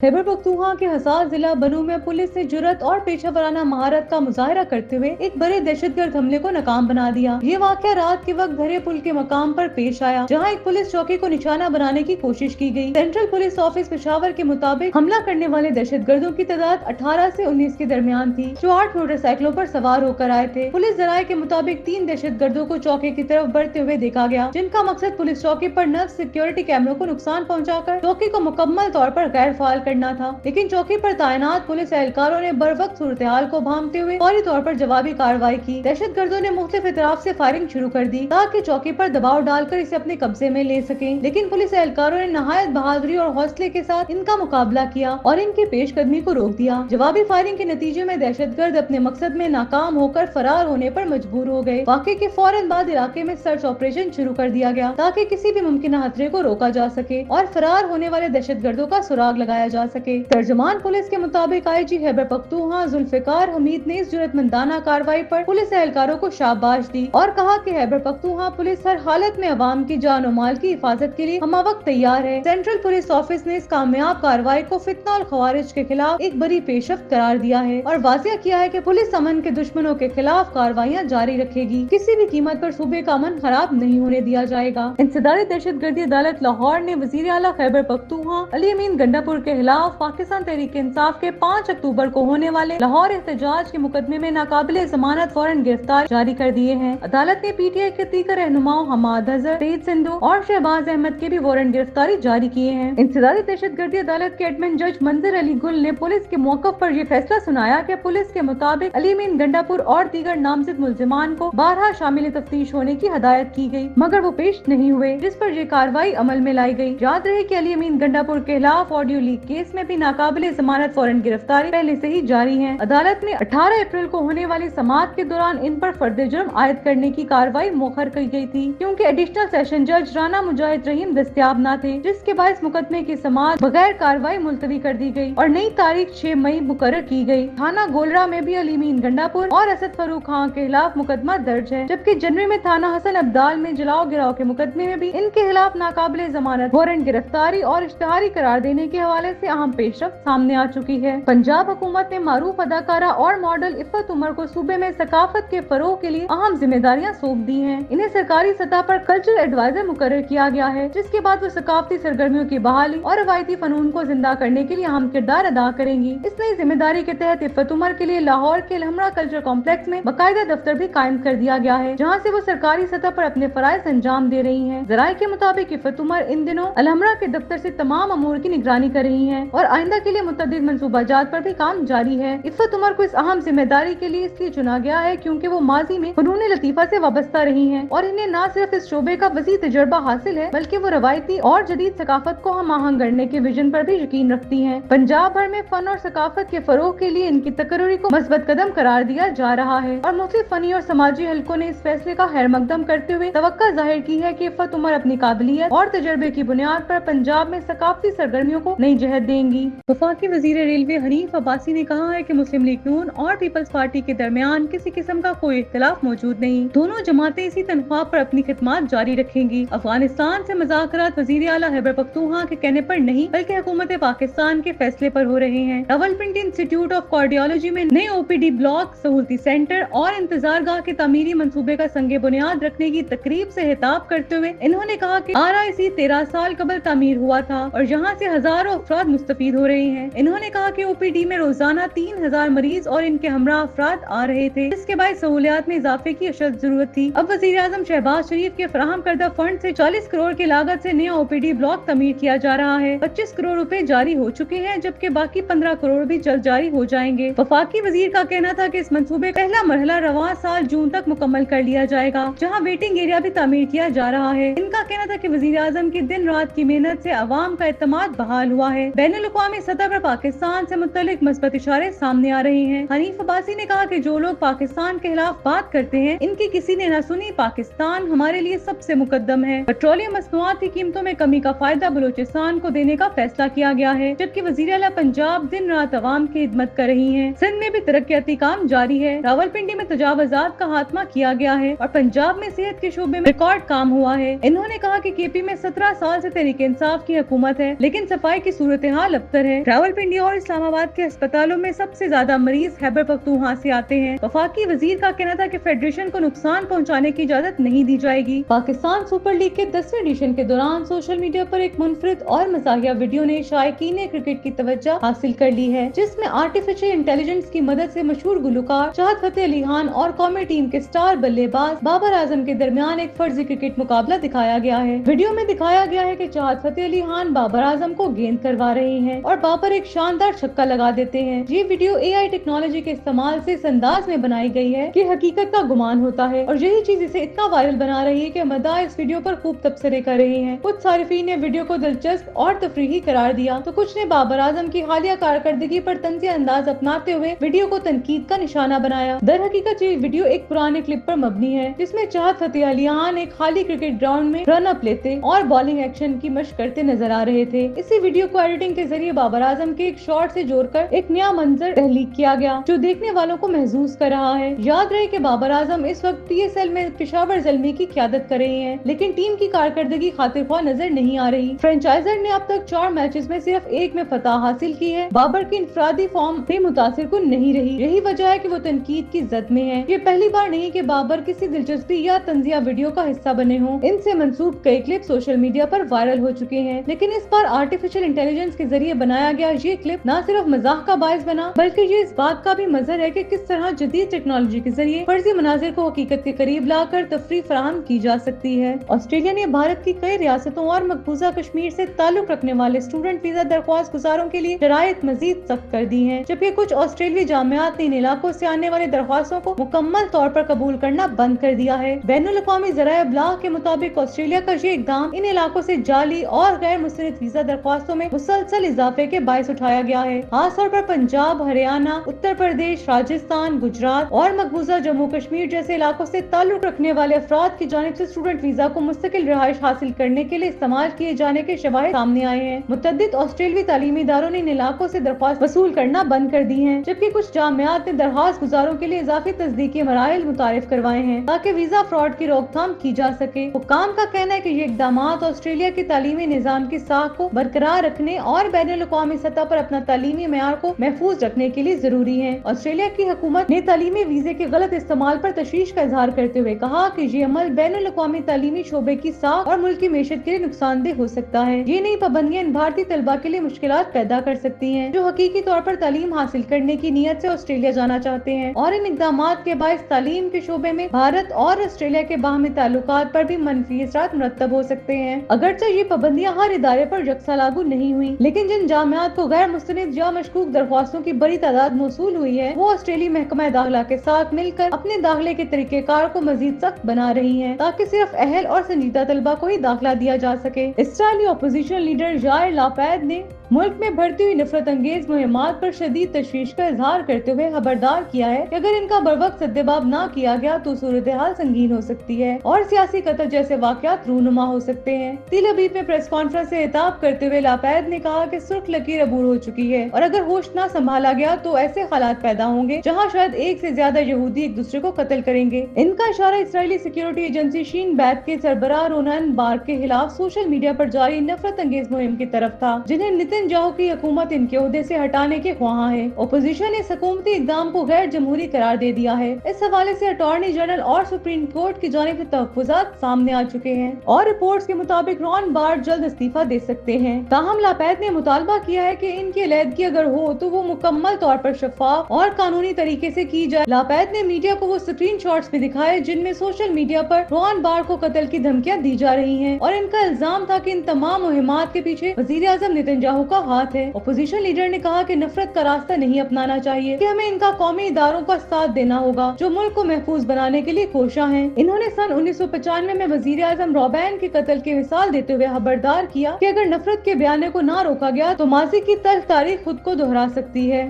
खैबर पख्तूनख्वा के हसास जिला बनू में पुलिस ने जुर्रत और पेशा वराना महारत का मुजाहरा करते हुए एक बड़े दहशतगर्द हमले को नाकाम बना दिया। ये वाकया रात के वक्त धरे पुल के मकाम पर पेश आया, जहां एक पुलिस चौकी को निशाना बनाने की कोशिश की गई। सेंट्रल पुलिस ऑफिस पेशावर के मुताबिक हमला करने वाले दहशतगर्दों की तादाद 18 से 19 के दरमियान थी, जो 8 मोटरसाइकिलों पर सवार होकर आए थे। पुलिस जराये के मुताबिक 3 दहशतगर्दों को चौकी की तरफ बढ़ते हुए देखा गया, जिनका मकसद पुलिस चौकी पर नव सिक्योरिटी कैमरों को नुकसान पहुँचाकर चौकी को मुकम्मल तौर पर गैर फाल करना था। लेकिन चौकी पर तैनात पुलिस एहलकारों ने बर वक्त सूरत हाल को भांपते हुए फौरी तौर पर जवाबी कार्रवाई की। दहशतगर्दों ने मुख्तलिफ इतराफ से फायरिंग शुरू कर दी ताकि चौकी पर दबाव डालकर इसे अपने कब्जे में ले सकें। लेकिन पुलिस एहलकारों ने नहायत बहादुरी और हौसले के साथ इनका मुकाबला किया और इनकी पेशकदमी को रोक दिया। जवाबी फायरिंग के नतीजे में दहशतगर्द अपने मकसद में नाकाम होकर फरार होने पर मजबूर हो गए। वाक़े के फौरन बाद इलाके में सर्च ऑपरेशन शुरू कर दिया गया ताकि किसी भी मुमकिन खतरे को रोका जा सके और फरार होने वाले दहशतगर्दों का सुराग लगाया जा सके। तर्जुमान पुलिस के मुताबिक आईजी खैबर पख्तूनख्वा जुल्फिकार हमीद ने इस जुर्रतमंदाना कार्रवाई पर पुलिस एहलकारों को शाबाश दी और कहा कि खैबर पख्तूनख्वा पुलिस हर हालत में अवाम की जान और माल की हिफाजत के लिए हमवक्त तैयार है। सेंट्रल पुलिस ऑफिस ने इस कामयाब कार्रवाई को फितना और खवारिज के खिलाफ एक बड़ी पेशरफ्त करार दिया है और वाज़ेह किया है कि पुलिस अमन के दुश्मनों के खिलाफ कार्रवाइयाँ जारी रखेगी। किसी भी कीमत पर सूबे का अमन खराब नहीं होने दिया जाएगा। इंसदादी दहशतगर्दी अदालत लाहौर ने वजीर आला खैबर पख्तूनख्वा अली अमीन गंडापुर के खिलाफ पाकिस्तान तहरीक इंसाफ के 5 अक्टूबर को होने वाले लाहौर एहतजाज के मुकदमे में नाकाबिले जमानत फौरन गिरफ्तार जारी कर दिए हैं। अदालत ने पीटीआई के तीसरे रहनुमाओं हमाद अजहर, सईद सिंधु और शहबाज अहमद के भी वारंट गिरफ्तारी जारी किए हैं। इंसदादी दहशतगर्दी अदालत के एडमिन जज मंजर अली गुल ने पुलिस के मौकफ पर यह फैसला सुनाया कि पुलिस के मुताबिक अली अमीन गंडापुर और दीगर नामजद मुल्जिमान को 12 शामिल तफ्तीश होने की हदायत की गई, मगर वो पेश नहीं हुए, जिस पर यह कार्रवाई अमल में लाई गई। याद रहे कि अली अमीन गंडापुर के खिलाफ ऑडियो लीक केस में भी नाकाबिले जमानत फौरन गिरफ्तारी पहले से ही जारी है। अदालत ने 18 अप्रैल को होने वाली समाअत के दौरान इन पर फर्द जुर्म आयद करने की कार्रवाई मौखर की गई थी, क्योंकि एडिशनल सेशन जज राना मुजाहिद रहीम दस्तयाब न थे, जिसके बायस मुकदमे की समाअत बगैर कार्रवाई मुलतवी कर दी गई और नई तारीख 6 मई मुकर्रर की गई। थाना गोलरा में भी अली अमीन गंडापुर और असद फरूक खान के खिलाफ मुकदमा दर्ज है, जबकि जनवरी में थाना हसन अब्दाल में जलाओ गिराव के मुकदमे में भी इनके खिलाफ नाकाबिले जमानत वारंट गिरफ्तारी और इश्तिहारी करार देने के हवाले से अहम पेशरफ्त सामने आ चुकी है। पंजाब हुकूमत ने मारूफ अदाकारा और मॉडल इफ़्फ़त उमर को सूबे में सकाफत के फरोग के लिए अहम जिम्मेदारियां सौंप दी हैं। इन्हें सरकारी सतह पर कल्चरल एडवाइजर मुकर्रर किया गया है, जिसके बाद वो सकाफती सरगर्मियों की बहाली और रवायती फनून को जिंदा करने के लिए अहम किरदार अदा करेंगी। इस नई जिम्मेदारी के तहत इफ़्फ़त उमर के लिए लाहौर के अलहमरा कल्चर कॉम्प्लेक्स में बाकायदा दफ्तर भी कायम कर दिया गया है, जहाँ से वो सरकारी सतह पर अपने फराइज अंजाम दे रही है। जराये के मुताबिक इफ़्फ़त उमर इन दिनों अलहमरा के दफ्तर से तमाम अमूर की निगरानी कर रही है और आइंदा के लिए मुतअद्दिद मंसूबाजात पर भी काम जारी है। इफ़्फ़त उमर को इस अहम जिम्मेदारी के लिए इसलिए चुना गया है क्योंकि वो माजी में फनून लतीफा से वाबस्ता रही हैं और इन्हें न सिर्फ इस शोबे का वसी तजुर्बा हासिल है, बल्कि वो रवायती और जदीद सकाफत को हम आहंग करने के विजन पर भी यकीन रखती हैं। पंजाब भर में फन और सकाफत के फरोग के लिए इनकी तकर्री को मस्बत कदम करार दिया जा रहा है और मुख्तलिफ फनी और समाजी हलकों ने इस फैसले का खैर मकदम करते हुए तवक्का जाहिर की है कि इफ़्फ़त उमर अपनी काबिलियत और तजर्बे की बुनियाद पर पंजाब में सकाफती सरगर्मियों को नई जहत देंगी। वफाकी वजीर रेलवे हनीफ अब्बासी ने कहा है कि मुस्लिम लीग नून और पीपल्स पार्टी के दरमियान किसी किस्म का कोई इख्तिलाफ मौजूद नहीं। दोनों जमातें इसी तनख्वाह पर अपनी खिदमत जारी रखेंगी। अफगानिस्तान से मुज़ाकरात वजीर आला खैबर पख्तूनख्वा के कहने पर नहीं, बल्कि हुकूमत पाकिस्तान के फैसले पर हो रहे हैं। रावलपिंडी इंस्टीट्यूट ऑफ कार्डियोलॉजी में नए ओपीडी ब्लॉक, सहूलती सेंटर और इंतजारगाह के तामीरी मंसूबे का संगे बुनियाद रखने की तकरीब से खिताब करते हुए इन्होंने कहा कि RIC 13 साल कबल तामीर हुआ था और यहाँ से हजारों अफराद मुस्तफीद हो रहे हैं। इन्होंने कहा कि OPD में रोजाना 3000 मरीज और इनके हमरा अफराद आ रहे थे, जिसके बाद सहूलियात में इजाफे की अशद जरूरत थी। अब वजीर आजम शहबाज शरीफ के फराहम करदा फंड से 40 करोड़ की लागत से नया OPD ब्लॉक तमीर किया जा रहा है। 25 करोड़ रुपए जारी हो चुके हैं, जबकि बाकी 15 करोड़ भी जल्द जारी हो जाएंगे। वफाकी वजीर का कहना था कि इस मंसूबे का पहला मरहला रवां साल जून तक मुकम्मल कर लिया जाएगा, जहाँ वेटिंग एरिया भी तामीर किया जा रहा है। इनका कहना था कि वजीर आजम की दिन रात की मेहनत से अवाम का एतमाद बहाल हुआ है। बैनुल अक़वामी सतह पर पाकिस्तान से मुतल्लिक मस्बत इशारे सामने आ रहे हैं। हनीफ अब्बासी ने कहा कि जो लोग पाकिस्तान के खिलाफ बात करते हैं, इनकी किसी ने न सुनी। पाकिस्तान हमारे लिए सबसे मुकद्दम है। पेट्रोलियम मसनूआत की कीमतों में कमी का फायदा बलूचिस्तान को देने का फैसला किया गया है, जबकि वजीर आला पंजाब दिन रात अवाम की खिदमत कर रही है। सिंध में भी तरक्याती काम जारी है। रावलपिंडी में तजावुजात का खात्मा किया गया है और पंजाब में सेहत के शोबे में रिकॉर्ड काम हुआ है। इन्होंने कहा कि KP में 17 साल से तहरीक इंसाफ की हुकूमत है, लेकिन सफाई की सूरत सूरत-ए-हाल अबतर है। रावलपिंडी और इस्लामाबाद के अस्पतालों में सबसे ज्यादा मरीज खैबर पख्तूनख्वा से आते हैं। वफाकी वजीर का कहना था कि फेडरेशन को नुकसान पहुंचाने की इजाजत नहीं दी जाएगी। पाकिस्तान सुपर लीग के 10वें एडिशन के दौरान सोशल मीडिया पर एक मुनफरिद और मज़ाहिया वीडियो ने शायकीन क्रिकेट की तवज्जो हासिल कर ली है, जिसमें आर्टिफिशियल इंटेलिजेंस की मदद से मशहूर गुलकार चाहत फतेह अली खान और कौमी टीम के स्टार बल्लेबाज बाबर आजम के दरमियान एक फर्जी क्रिकेट मुकाबला दिखाया गया है। वीडियो में दिखाया गया है कि चाहत फतेह अली खान बाबर आजम को गेंद करवा रहे हैं और बाबर एक शानदार छक्का लगा देते हैं। ये वीडियो AI टेक्नोलॉजी के इस्तेमाल से इस अंदाज में बनाई गई है कि हकीकत का गुमान होता है, और यही चीज इसे इतना वायरल बना रही है कि मदाह इस वीडियो पर खूब तबसरे कर रहे हैं। कुछ सारिफीन ने वीडियो को दिलचस्प और तफरीही करार दिया, तो कुछ ने बाबर आजम की हालिया कारकर्दगी पर तंज़िया अंदाज अपनाते हुए वीडियो को तनकीद का निशाना बनाया। दर हकीकत ये वीडियो एक पुराने क्लिप पर मबनी है, जिसमें चाहत फतेह अली खान एक खाली क्रिकेट ग्राउंड में रन अप लेते और बॉलिंग एक्शन की मशक करते नजर आ रहे थे। इसी वीडियो को एडिटिंग के जरिए बाबर आजम के एक शॉट से जोड़कर एक नया मंजर तहलीक किया गया, जो देखने वालों को महसूस कर रहा है। याद रहे कि बाबर आजम इस वक्त PSL में पेशावर ज़ल्मी की क़यादत कर रहे हैं, लेकिन टीम की कारकर्दगी खातिर ख्वाह नजर नहीं आ रही। फ्रेंचाइजर ने अब तक 4 मैचेस में सिर्फ एक में फतह हासिल की है। बाबर की इंफरादी फॉर्म भी मुतासिर कुन नहीं रही, यही वजह है कि वो तनकीद की जद में है। ये पहली बार नहीं कि बाबर किसी दिलचस्पी या तंजिया वीडियो का हिस्सा बने हों। इनसे मंसूब कई क्लिप सोशल मीडिया पर वायरल हो चुके हैं, लेकिन इस बार आर्टिफिशियल इंटेलिजेंस के जरिए बनाया गया ये क्लिप न सिर्फ मजाक का बायस बना, बल्कि ये इस बात का भी मजहर है कि किस तरह जदीद टेक्नोलॉजी के जरिए फर्जी मनाजिर को हकीकत के करीब लाकर तफरीह फराहम की जा सकती है। ऑस्ट्रेलिया ने भारत की कई रियासतों और मकबूजा कश्मीर से ताल्लुक रखने वाले स्टूडेंट वीजा दरख्वास्त गुजारों के लिए शराइत मजीद सख्त कर दी है, जबकि कुछ ऑस्ट्रेलियाई जामियात ने इन इलाकों से आने वाले दरख्वास्तों को मुकम्मल तौर पर कबूल करना बंद कर दिया है। बैनुल अक़वामी ज़राए इब्लाग के मुताबिक ऑस्ट्रेलिया का ये इक़दाम इन इलाकों से जाली और गैर मुस्तनिद वीजा दरख्वास्तों में मुसलसल इजाफे के बायस उठाया गया है। खास तौर पर पंजाब, हरियाणा, उत्तर प्रदेश, राजस्थान, गुजरात और मकबूजा जम्मू कश्मीर जैसे इलाकों से ताल्लुक रखने वाले अफराद की जानिब से स्टूडेंट वीजा को मुस्तकिल रिहाइश हासिल करने के लिए इस्तेमाल किए जाने के शवाहिद सामने आए हैं। मुतअद्दिद ऑस्ट्रेलियाई तालीमी इदारों ने इन इलाकों से दरख्वास्त वसूल करना बंद कर दी है, जबकि कुछ जामियात ने दरख्वास्त गुजारों के लिए इजाफी तस्दीकी मराहिल मुतारिफ करवाए हैं ताकि वीजा फ्रॉड की रोकथाम की जा सके। हुक्काम का कहना है कि ये इक़दामात ऑस्ट्रेलिया के तालीमी निज़ाम की साख को बरकरार रखने और बैनुल अक़वामी सतह पर अपना तालीमी मेयार को महफूज रखने के लिए जरूरी है। ऑस्ट्रेलिया की हुकूमत ने तालीमी वीजे के गलत इस्तेमाल पर तशवीश का इजहार करते हुए कहा कि ये अमल बैनुल अक़वामी तालीमी शोबे की साख और मुल्क की मेशत के लिए नुकसानदेह हो सकता है। ये नई पाबंदियां इन भारतीय तलबा के लिए मुश्किलात पैदा कर सकती हैं, जो हकीकी तौर पर तालीम हासिल करने की नीयत से ऑस्ट्रेलिया जाना चाहते हैं, और इन इक़दामात के बायस तालीम के शोबे में भारत और ऑस्ट्रेलिया के बाहमी ताल्लुकात पर भी मनफी असरात मुरत्तब हो सकते हैं। अगरचे ये पाबंदियां हर इदारे पर यकसा लागू नहीं हुई, लेकिन जिन जामियात को गैर मुस्तनिद या मशकूक दरख्वास्तों की बड़ी तादाद मौसूल हुई है, वो ऑस्ट्रेलियाई महकमा दाखिला के साथ मिलकर अपने दाखिले के तरीक़ेकार को मजीद सख्त बना रही है, ताकि सिर्फ अहल और संजीदा तलबा को ही दाखिला दिया जा सके। Israeli opposition leader Yair Lapid ने मुल्क में बढ़ती हुई नफरत अंगेज मुहिमात पर शदीद तशवीश का इजहार करते हुए खबरदार किया है कि अगर इनका बरवक्त सद्देबाब न किया गया तो सूरत हाल संगीन हो सकती है और सियासी कत्ल जैसे वाक़यात रूनुमा हो सकते हैं। तिल अबीब में प्रेस कॉन्फ्रेंस से खिताब करते हुए लैपिड ने कहा कि सुर्ख लकीर अबूर हो चुकी है और अगर होश न संभाला गया तो ऐसे हालात पैदा होंगे जहाँ शायद एक से ज्यादा यहूदी एक दूसरे को कत्ल करेंगे। इनका इशारा इसराइली सिक्योरिटी एजेंसी शीन बैत के सरबराह रोनन बार के खिलाफ सोशल मीडिया पर जारी नफरत अंगेज मुहिम की तरफ था, जिन्हें नेतन्याहू की हुकूमत इनके ओहदे से हटाने के ख्वाहां है। ओपोजिशन ने इस हुकूमती इक़दाम को गैर जमहूरी करार दे दिया है। इस हवाले से अटॉर्नी जनरल और सुप्रीम कोर्ट की जानिब से तहफ़्फ़ुज़ात सामने आ चुके हैं और रिपोर्ट्स के मुताबिक रॉन बार जल्द इस्तीफा दे सकते हैं। ताहम लैपिड ने मुतालबा किया है कि इनकी अलहदगी अगर हो तो वो मुकम्मल तौर पर शफाफ और कानूनी तरीके से की जाए। लैपिड ने मीडिया को वो स्क्रीन शॉट्स भी दिखाए जिनमें सोशल मीडिया पर रॉन बार को कत्ल की धमकियां दी जा रही हैं और इनका इल्जाम था कि इन तमाम मुहिमात के पीछे वज़ीर आज़म नेतन्याहू का हाथ है। ओपोजिशन लीडर ने कहा कि नफरत का रास्ता नहीं अपनाना चाहिए, कि हमें इनका कौमी इदारों का साथ देना होगा जो मुल्क को महफूज बनाने के लिए कोशां हैं। इन्होंने सन 1995 में वज़ीर आज़म रॉबैन के कत्ल की मिसाल देते हुए खबरदार किया कि अगर नफरत के बयाने को ना रोका गया तो माजी की तल्ख तारीख खुद को दोहरा सकती है।